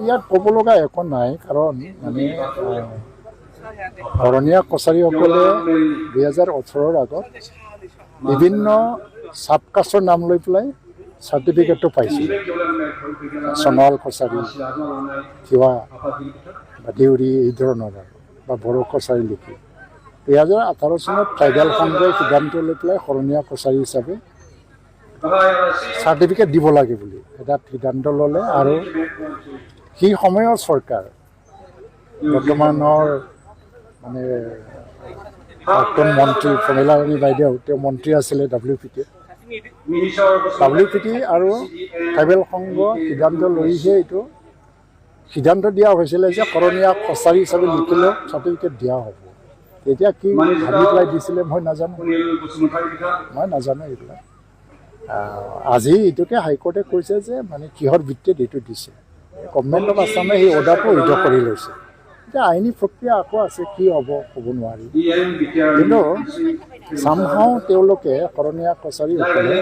ইয়াত ক'ব লগা একো নাই, কাৰণ মানে শৰণীয়া কছাৰীসকলে 2018 আগত বিভিন্ন চাবকাষ্টৰ নাম লৈ পেলাই চাৰ্টিফিকেটটো পাইছিল। সোণোৱাল কছাৰী, তিৱা বা দেউৰী এই ধৰণৰ আৰু বা বড়ো কছাৰী লিখি 2018 চনত ট্ৰাইবেল সংঘই সিদ্ধান্ত লৈ পেলাই শৰণীয়া কছাৰী হিচাপে চাৰ্টিফিকেট দিব লাগে বুলি এটা সিদ্ধান্ত ল'লে। আৰু সেই সময়ৰ চৰকাৰ বৰ্তমানৰ মানে প্ৰাক্তন মন্ত্ৰী প্ৰমীলাৰাণী বাইদেউ, তেওঁ মন্ত্ৰী আছিলে WPT আৰু ট্ৰাইবেল সংঘ সিদ্ধান্ত লৈহে এইটো সিদ্ধান্ত দিয়া হৈছিলে যে শৰণীয়া কছাৰী হিচাপে লিখিলেও চাৰ্টিফিকেট দিয়া হ'ব। এতিয়া কি ভাবি পেলাই দিছিলে মই নাজানো এইবিলাক। আজি এইটোকে হাইকোৰ্টে কৈছে যে মানে কিহৰ ভিত্তিত এইটো দিছে। গভৰ্ণমেণ্ট অফ আছামে সেই অৰ্ডাৰটো উইথ কৰি লৈছে। এতিয়া আইনী প্ৰক্ৰিয়া আকৌ আছে, কি হ'ব ক'ব নোৱাৰি। কিন্তু চামহাও তেওঁলোকে শৰণীয়া কছাৰীসকলে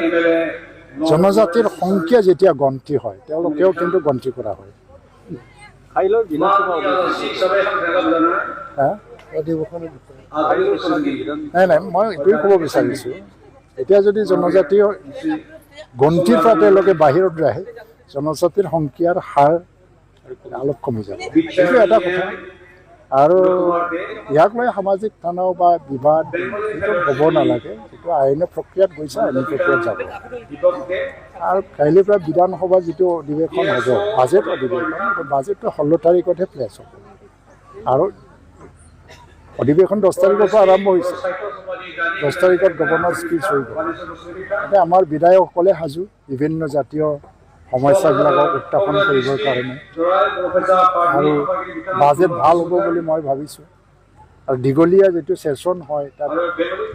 জনজাতিৰ সংখ্যা যেতিয়া গন্তি হয় তেওঁলোকেও কিন্তু গন্তি কৰা হয়। নাই, মই এইটোৱে ক'ব বিচাৰিছোঁ, এতিয়া যদি জনজাতীয় গন্তিৰ পৰা তেওঁলোকে বাহিৰত আহে, জনজাতিৰ সংখ্যাৰ হাৰ অলপ কমি যাব, সেইটো এটা কথা। আৰু ইয়াক লৈ সামাজিক তনাও বা বিবাদ এইটো হ'ব নালাগে। যিটো আইনী প্ৰক্ৰিয়াত গৈছে আইনী প্ৰক্ৰিয়াত যাব। আৰু কাইলৈৰ পৰা বিধানসভা যিটো অধিৱেশন হ'ব, বাজেট অধিৱেশন, বাজেটটো 16 তাৰিখতহে প্লেচ হ'ব। আৰু অধিৱেশন 10 তাৰিখৰ পৰা আৰম্ভ হৈছে। 10 তাৰিখত গভৰ্ণৰ স্পীচ হৈ গ'ল। এতিয়া আমাৰ বিধায়কসকলে সাজু বিভিন্ন জাতীয় সমস্যাবিলাকক উত্থাপন কৰিবৰ কাৰণে। আৰু বাজেট ভাল হ'ব বুলি মই ভাবিছোঁ। আৰু দীঘলীয়া যিটো ছেছন হয় তাত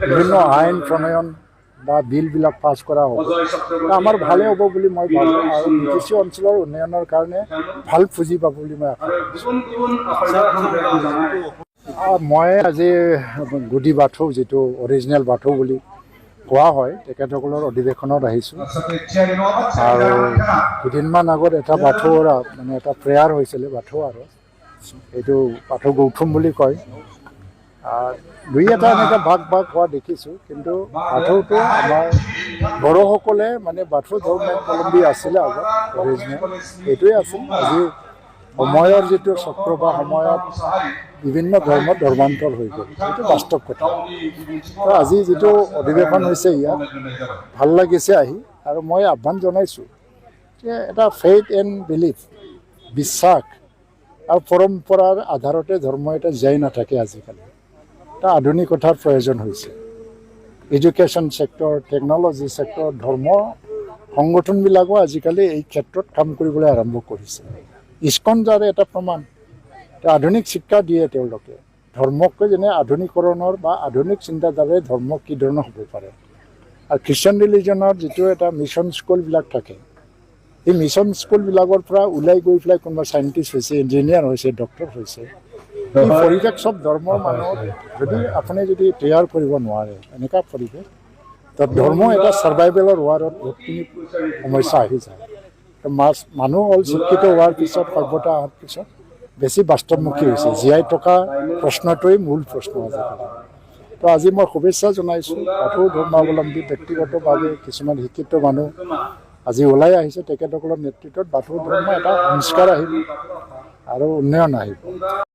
বিভিন্ন আইন প্ৰণয়ন বা বিলবিলাক পাছ কৰা হ'ব, আমাৰ ভালেই হ'ব বুলি মই ভাবোঁ। আৰু BTC অঞ্চলৰ উন্নয়নৰ কাৰণে ভাল পুঁজি পাব বুলি মই আশা কৰিছোঁ। মই আজি গুডি বাথৌ, যিটো অৰিজিনেল বাথৌ বুলি কোৱা হয়, তেখেতসকলৰ অধিৱেশনত আহিছোঁ। আৰু কেইদিনমান আগত এটা বাথৌৰ মানে এটা প্ৰেয়াৰ হৈছিলে বাথৌ, আৰু এইটো বাথৌ গৌথম বুলি কয়। দুই এটা এনেকৈ ভাগ হোৱা দেখিছোঁ। কিন্তু বাথৌটো আমাৰ বড়োসকলে মানে বাথৌ ধৰ্মাৱলম্বী আছিলে আগত, অৰিজিনেল এইটোৱে আছিল। আজি সময়ৰ যিটো চক্ৰ বা সময়ত বিভিন্ন ধৰ্মত ধৰ্মান্তৰ হৈ গ'ল, এইটো বাস্তৱ কথা। তো আজি যিটো অধিৱেশন হৈছে ইয়াত ভাল লাগিছে আহি। আৰু মই আহ্বান জনাইছোঁ যে এটা ফেইথ এণ্ড বিলিফ, বিশ্বাস আৰু পৰম্পৰাৰ আধাৰতে ধৰ্ম এটা জীয়াই নাথাকে। আজিকালি এটা আধুনিকতাৰ প্ৰয়োজন হৈছে। এডুকেশ্যন ছেক্টৰ, টেকন'লজি ছেক্টৰ, ধৰ্ম সংগঠনবিলাকো আজিকালি এই ক্ষেত্ৰত কাম কৰিবলৈ আৰম্ভ কৰিছে। ইস্কন যাৰে এটা প্ৰমাণ, আধুনিক শিক্ষা দিয়ে তেওঁলোকে ধৰ্মককৈ, যেনে আধুনিকৰণৰ বা আধুনিক চিন্তাধাৰাৰে ধৰ্ম কি ধৰণৰ হ'ব পাৰে। আৰু খ্ৰীষ্টান ৰিলিজনৰ যিটো এটা মিছন স্কুলবিলাক থাকে, এই মিছন স্কুলবিলাকৰ পৰা ওলাই গৈ পেলাই কোনোবা চাইণ্টিষ্ট হৈছে, ইঞ্জিনিয়াৰ হৈছে, ডক্টৰ হৈছে। এই পৰিৱেশ চব ধৰ্মৰ মানুহক আপুনি যদি তৈয়াৰ কৰিব নোৱাৰে এনেকুৱা পৰিৱেশ, তাত ধৰ্ম এটা ছাৰ্ভাইভেলৰ ৱাৰত বহুতখিনি সমস্যা আহি যায়। মানুহ হ'ল শিক্ষিত হোৱাৰ পিছত, সভ্যতা অহাৰ পিছত বেছি বাস্তৱমুখী হৈছে। জীয়াই থকা প্ৰশ্নটোৱেই মূল প্ৰশ্ন আজিকালি। তো আজি মই শুভেচ্ছা জনাইছোঁ বাথৌ ধৰ্মাৱলম্বী ব্যক্তিগতভাৱে কিছুমান শিক্ষিত মানুহ আজি ওলাই আহিছে। তেখেতসকলৰ নেতৃত্বত বাথৌ ধৰ্ম এটা সংস্কাৰ আহিব আৰু উন্নয়ন আহিব।